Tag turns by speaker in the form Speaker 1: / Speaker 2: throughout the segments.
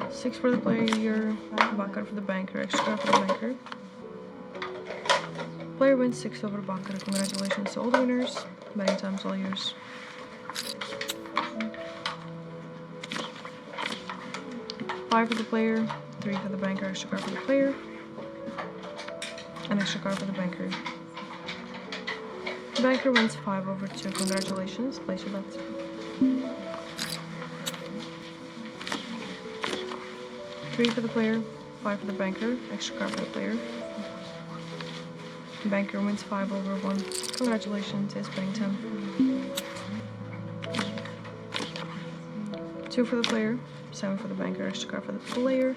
Speaker 1: 6 for the player, Baccarat for the banker, extra for the banker. Player wins 6 over Baccarat. Congratulations to all the winners. Betting time's all yours. Five for the player, 3 for the banker, extra card for the player, an extra card for the banker. The banker wins 5 over 2. Congratulations. Place your bets. Three for the player, 5 for the banker, extra card for the player. The banker wins 5 over 1. Congratulations, it's betting time. 2 for the player, 7 for the banker, extra card for the player.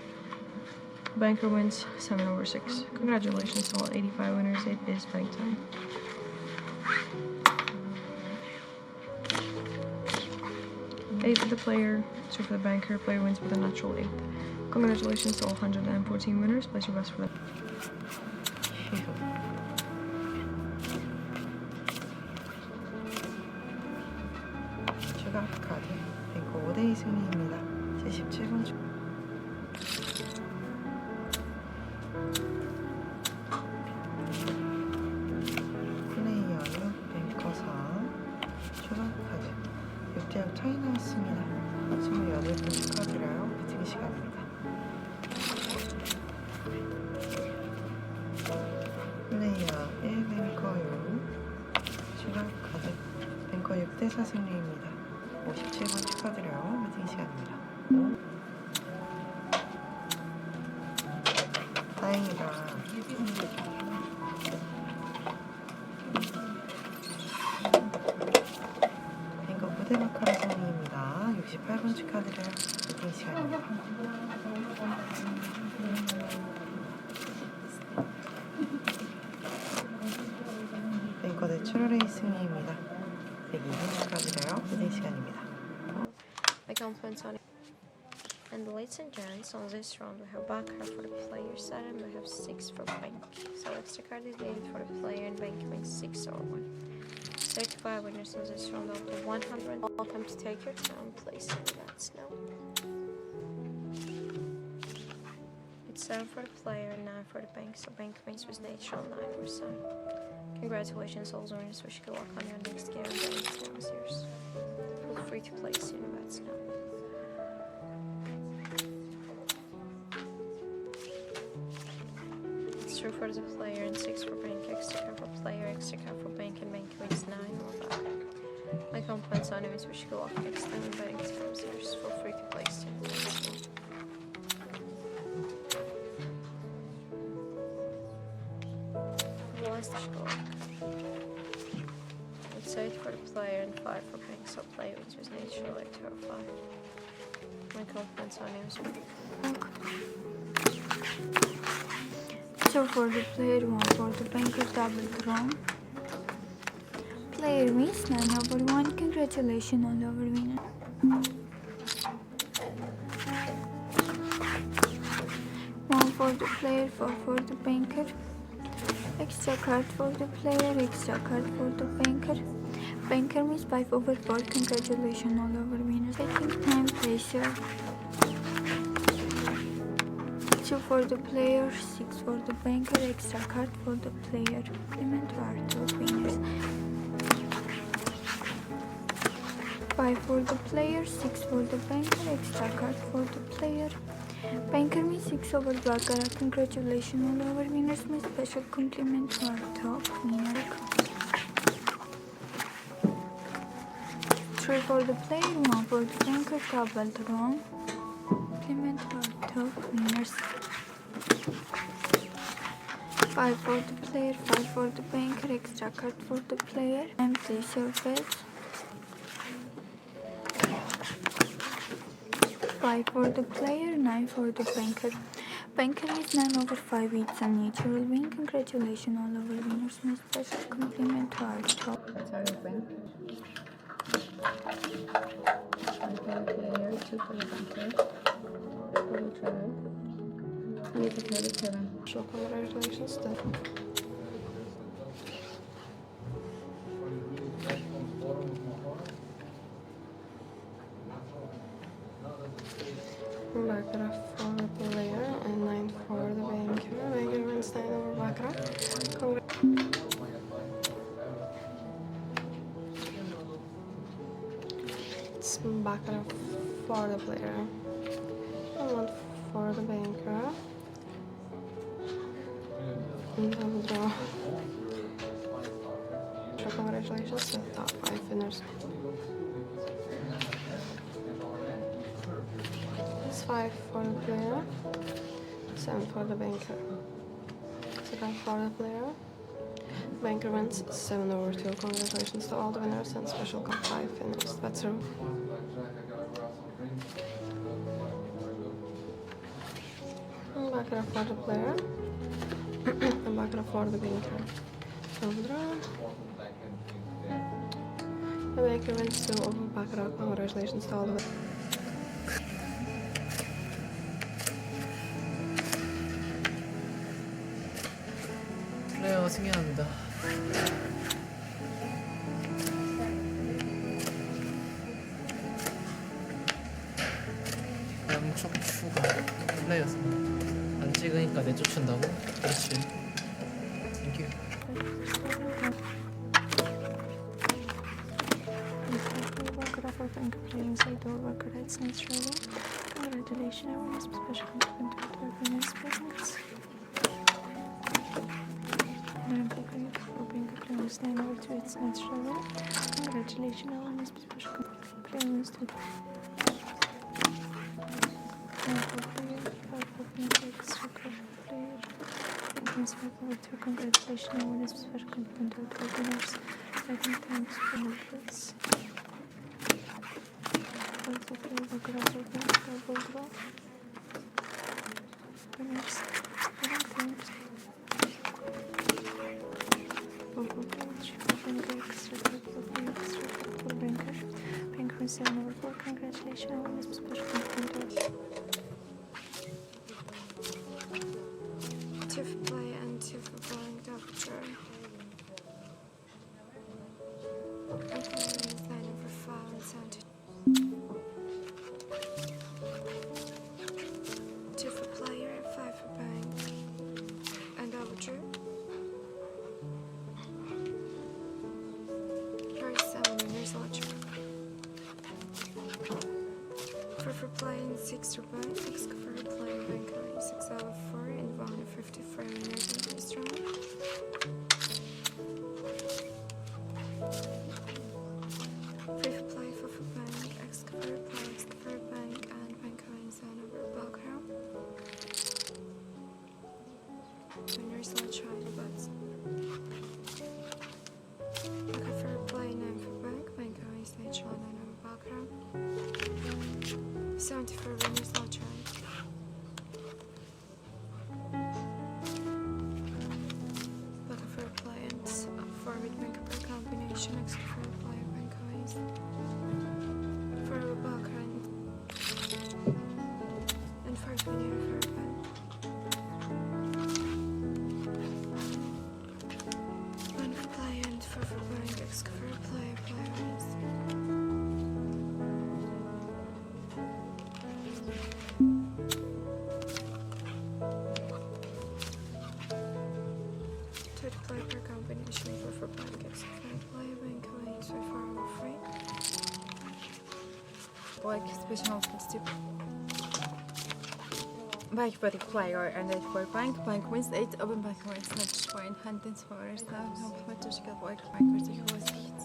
Speaker 1: The banker wins 7 over 6. Congratulations to all 85 winners. It is betting time. Eight for the player, 2 for the banker. Player wins with a natural 8. Congratulations to all 114 winners. Place your bets for them.
Speaker 2: 추가 카드 뱅크 5대2 승리입니다. 제 17번 플레이어는 뱅커 4 추가 카드 6대6 차이 나왔습니다. 28번 축하드려요. 배팅 시간입니다. 플레이어 1 뱅커 6 추가 카드 뱅커 6대4 승리입니다. 57번 축하드려요. 배팅 시간입니다. 다행이다. 뱅커 9대 마카라 승리입니다. 68번 축하드려요. 배팅 시간입니다. 뱅커 내추럴레이 승리입니다. 102번 축하드려요. 배팅 시간입니다.
Speaker 3: And ladies and gents, on this round we have Baccarat for the player side and we have 6 for bank. So extra card is 8 for the player and bank makes 6 over 1. 35 winners on this round of the 100. Welcome to take your time, place your bets now. It's 7 for the player and 9 for the bank, so bank wins with natural 9%. Congratulations all the winners, wish you good luck on your next game and betting time is yours. Feel free to place your bets now. It's 2 for the player and 6 for bank, extra card for player, extra card for bank, and bank wins 9 or back. My compliments on anyways, wish you good luck next time and betting time is yours. Feel free to place your bets now. It's 8 for the player and 5 for bank, so player wins with natural 8 or 5. My compliments on him.
Speaker 4: 2 for the player, 1 for the banker, double draw. Player wins 9 over 1. Congratulations on our winner. 1 for the player, 4 for the banker. Extra card for the player, extra card for the banker. Banker wins 5 over 4. Congratulations all our winners. Taking time, pressure. 2 for the player, 6 for the banker, extra card for the player. Compliment are 2 winners. 5 for the player, 6 for the banker, extra card for the player. Banker wins 6 over Baccarat. Congratulations all our winners. My special compliment to our top winner. 3 for the player, 1 for the banker, double draw. Compliment to our top winners. 5 for the player, 5 for the banker, extra card for the player. And place your bets. 5 for the player, 9 for the banker. Banker is 9 over 5. It's a natural win. Congratulations all our winners. My special compliment to our top.
Speaker 1: Player, 2 for the banker, for the travel, and the 37. So congratulations, Steph. is Baccarat for the player. And 1 for the banker. And double draw. So congratulations to the top 5 winners. It's 5 for the player, 7 for the banker. Second for the player. Banker wins 7 over 2. Congratulations to all the winners and special cup 5 winners. That's true. And Baccarat for the player. And Baccarat for the banker. Double draw. The banker wins 2 over Baccarat. Congratulations to all the winners.
Speaker 5: 플레이어가 승리합니다. 양쪽 추가 플레이어 승리. 안 찍으니까 내쫓는다고? 그렇지. 땡큐.
Speaker 4: Congratulations, everyone is special compliment to the winners' presents. Congratulations, 9 over 2, it's next level. Congratulations, everyone is special compliments to 9 for player, 5 for player, extra card for player. Games 5 over 2, congratulations, everyone is special compliment to the winners. Second times for numbers. 5 for player, Baccarat for player, double draw. Winners, 7 times. 4 for page, 4 banker, extra card for player, extra card for banker. Banker is 7 over 4. Congratulations, everyone is special compliment.
Speaker 3: 2 for play and 2 for blank double draw. And player is 9 over 5 and 7 2 for player, 5 for bank, and double draw. First 7 winners lottery. 4 for play and 6 for bank, 6 for play and bank line, 6 over 4 and 154 winners in this round. 3 for play, 4 for bank, X for play, X for bank, and bank line 7 over Baccarat. Winners lottery the bets. Baccarat for play, 9 for bank, bank line 9 over Baccarat. 74 winners lottery. Baccarat for play and 4 with bank per combination, X for play, bank line 4 over Baccarat, and 5 winner for bank. 1 for play and 4 for bank, X for play, play wins. To play per combination, 4 for bank, X for play, bank wins with 4 over 3.
Speaker 6: Like special tip. Bank for the player and 8 for bank. Bank wins 8. Open bank wins next point. Hand in scorers now. Help me to get like bank for the who hits.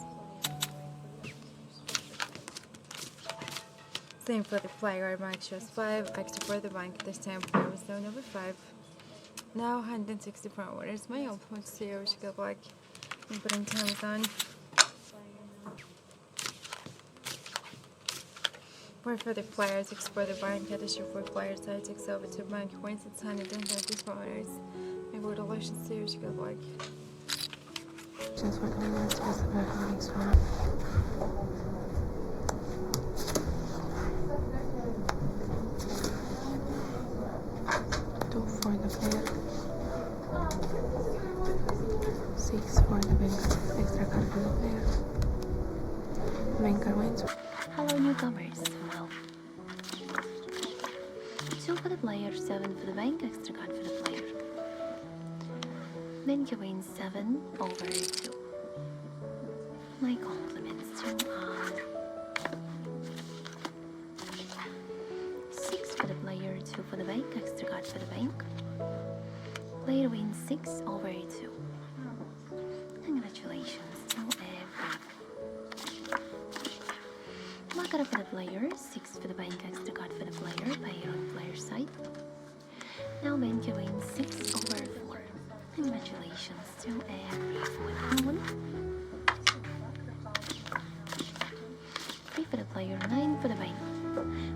Speaker 6: Same for the player. Bank shows 5. Extra for the bank. This time player was down over 5. Now hand in 64 orders. My help me to see how she get like bring times on. 4 for the player, 6 for the bank, head issue 4 players, side 6 over 2 bank points, it's 134 orders. Congratulations to you, you got like.
Speaker 1: Just for the next one. 2 for the player, 6 for the banker, extra card for the player. Banker wins.
Speaker 7: Hello newcomers, well, 2 for the player, 7 for the bank, extra card for the player. Banker wins 7 over 2. My compliments to for the bank, extra card for the bank. Player wins 6 over 2. Congratulations to everyone. Baccarat for the player, 6 for the bank, extra card for the player, player on player side. Now banker wins 6 over 4. Congratulations to everyone. 3 for the player, 9 for the bank.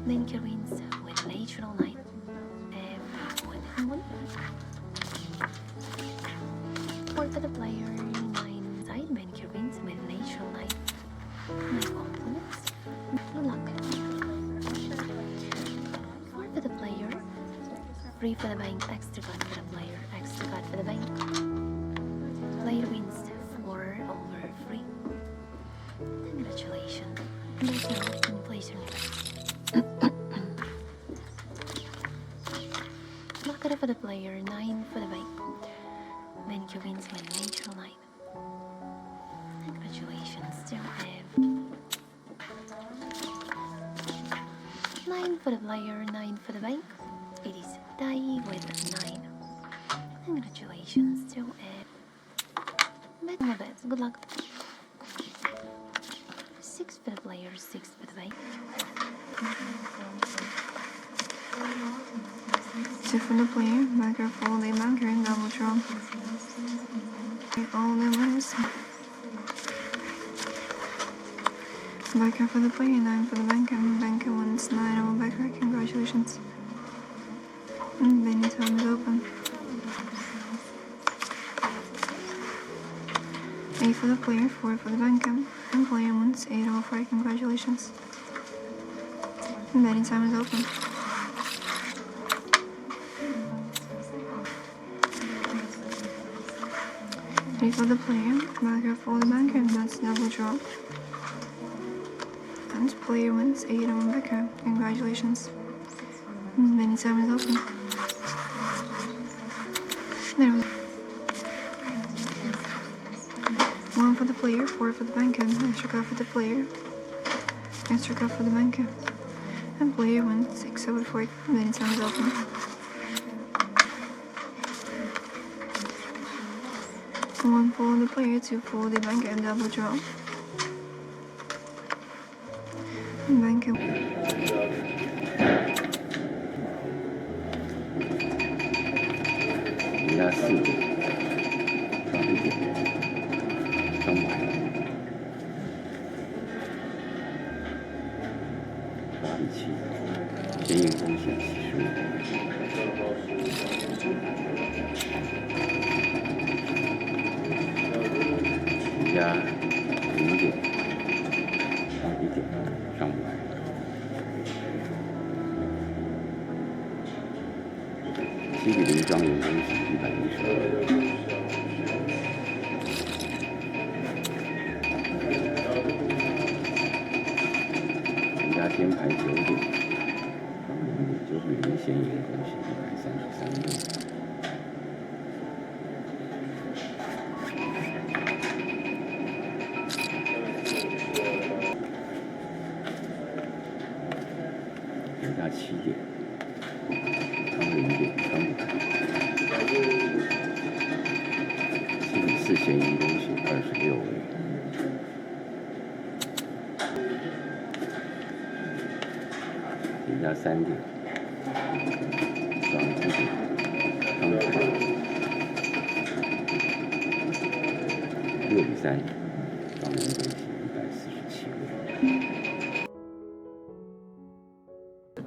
Speaker 7: Banker wins with natural 9. Everyone. 4 for the player, 9 side. Banker wins with natural 9. My compliments. Good luck. 4 for the player, 3 for the bank, extra card for the player, extra card for the bank. Player wins 4 over 3. Congratulations. That's all. Can you place your name? Baccarat for the player, 9 for the bank. Banker wins with natural 9. Congratulations to everyone. 9 for the player, 9 for the bank. It is tie with 9. Congratulations to everyone. Good luck. 6 for the player, 6 for the bank.
Speaker 4: 2 for the player, banker fold a banker and double draw. All the winners. Banker for the player, 9 for the banker, and banker wins 9 over banker. Congratulations. And Benny time is open. 8 for the player, 4 for the banker, and player wins 8 over 4. Congratulations. And Benny time is open. 3 for the player, banker for the banker, and that's double draw. And player wins 8 over banker. Congratulations. And Benny time is open. There we go. 1 for the player, 4 for the banker, extra card for the player, extra card for the banker, and player wins 6 over 4. And then time is open. 1 for the player, 2 for the banker, and double draw. And banker.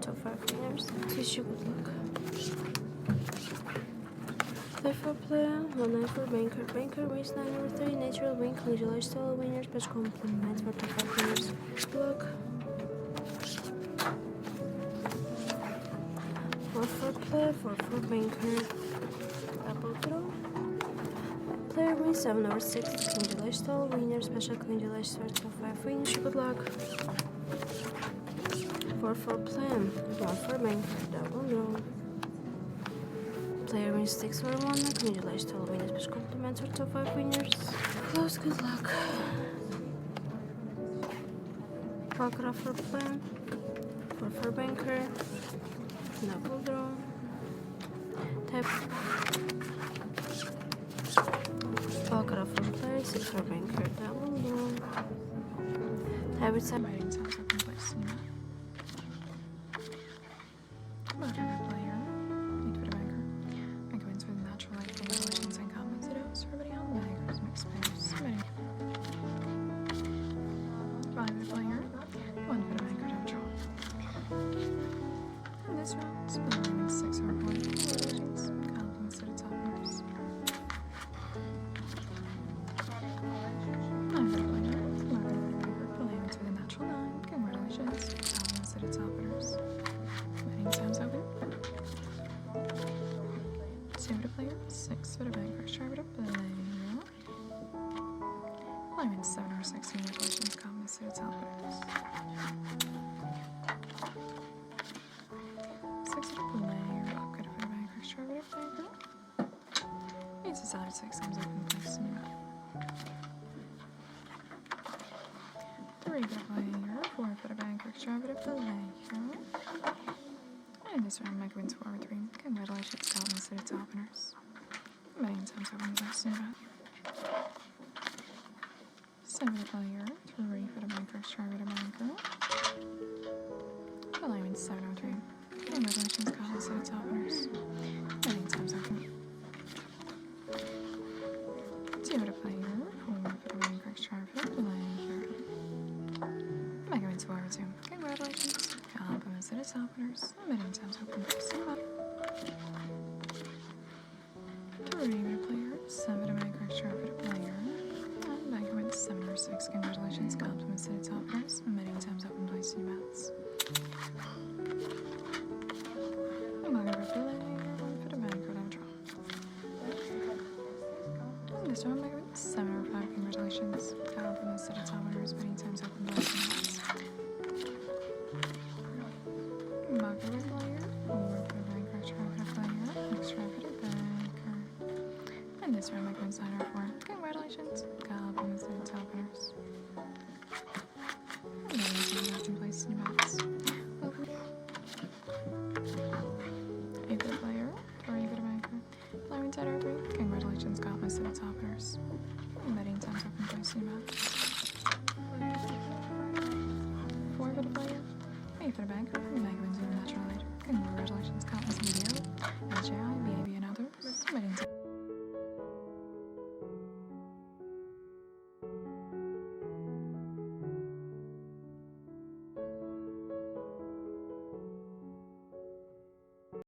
Speaker 3: Top 5 winners. Wish you good luck. 3 for player, 1 for banker. Banker wins 9 over 3. Natural win. Congratulations to all winners. Best compliments for top 5 winners. Good luck. 4 for player, 4 for banker. Double draw. Player wins 7 over 6. Congratulations to all winners. Special congratulations for top 5 winners. Good luck. 4 for player, 1 for banker. Double draw. Player wins 6 for 1. Congratulations to all winners. Special compliments for top 5 winners. Close, good luck. Baccarat for player, 4 for banker.
Speaker 1: Double draw. Tap. Baccarat for the player, 6 for banker. Double draw. Tap with some.
Speaker 6: Writing sounds up in place. Baccarat player. 8 for the banker. Banker wins with natural life from relations and common zeros. Everybody on bankers, mixed pairs. Submitting. 5 for the player. 1 for the banker. Don't draw. And this round, spinning 6 or 1. Relations. Compliments to the top numbers. 9 for the player. 11 for the banker. Playing into the natural 9. Congratulations. Compliments to the top numbers. Betting time's open. 2 for the player. 6 for the banker. Sharp it up. Playing 7 or 6. Congratulations. Compliments to the top numbers. 6 for the player. Good for the banker. Sharp it up. Banker. 8 to 7 6 comes up in place. 3 for the player. 4 for the banker. Sharp it up. And this round, Mega wins 4 over 3. Congratulations, Scotland City Toppeners. Betting time's over in place. 7 for the player. 3 for the banker. Sharp it up. Banker. Well, I win 7 over 3. Congratulations, Scotland City Toppeners. Betting time's over. 2 for the player. 4 for the banker. Sharp it up. Banker. Mega wins 4 over 2. Congratulations. Compliments to the toppeners. Betting time's open for 3 for the player. 7 for the banker. Sharp for the player. And banker wins 7 over 6. Congratulations. Compliments to the toppeners. Betting time's open for 3 bets. Banker for the player. 1 for the banker. Don't draw. And this round, Mega wins 7 over 5. Congratulations. Compliments to the toppeners. Betting time's open for 3 bets. Baccarat player, 4 for the banker, sharp for the player, extra for the banker. And this round, Mega wins 9 over 4. Congratulations. Compliments to the toppeners. And then you can place in your box. Welcome. 8 for the player, 3 for the banker. Player wins 10 over 3. Congratulations. Compliments to the toppeners. And betting time's open place in your box. 4 for the player. 8 for the banker. Banker wins with a natural leader. Congratulations, Compliments video. HAI, BAB, and others. Betting time.